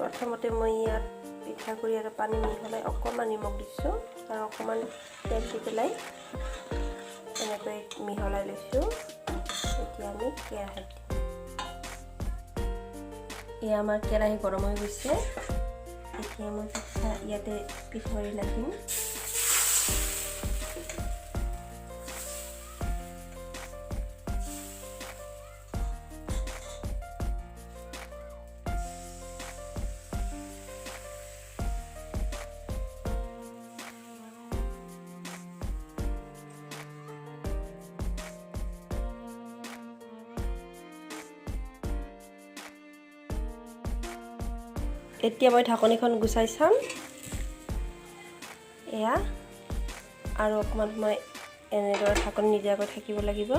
প্ৰথমতে মই ইয়াত পিঠাগুড়ি আৰু পানী মিহলাই অকণমান নিমখ দিছোঁ আৰু অকণমান তেল দি পেলাই এনেকৈ মিহলাই লৈছোঁ। এতিয়া আমি কেৰাহীত এয়া আমাৰ কেৰাহী গৰম হৈ গৈছে। এতিয়া মই ইয়াতে পিঠাগুড়ি লাগিম। এতিয়া মই ঢাকনিখন গুচাই চাম। এয়া আৰু অকণমান সময় এনেদৰে ঢাকনি নিদিয়াকৈ থাকিব লাগিব।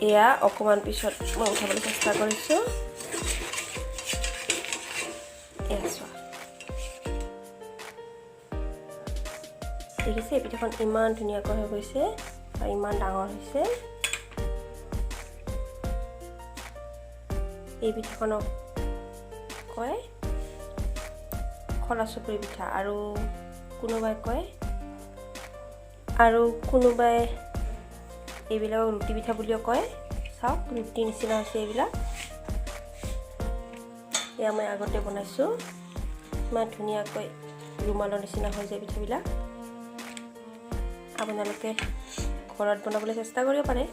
এয়া অকণমান পিছত মই উঠাবলৈ চেষ্টা কৰিছোঁ। এয়া চোৱা, দেখিছে পিঠাখন ইমান ধুনীয়াকৈ হৈ গৈছে আৰু ইমান ডাঙৰ হৈছে। এই পিঠাখনক কয় খলা চুপুৰি পিঠা আৰু কোনোবাই কয় এইবিলাকক ৰুটি পিঠা বুলিও কয়। চাওক ৰুটি নিচিনা হৈছে এইবিলাক। এয়া মই আগতে বনাইছোঁ, ইমান ধুনীয়াকৈ ৰুমালৰ নিচিনা হৈ যায় পিঠাবিলাক। আপোনালোকে ঘৰত বনাবলৈ চেষ্টা কৰিব পাৰে।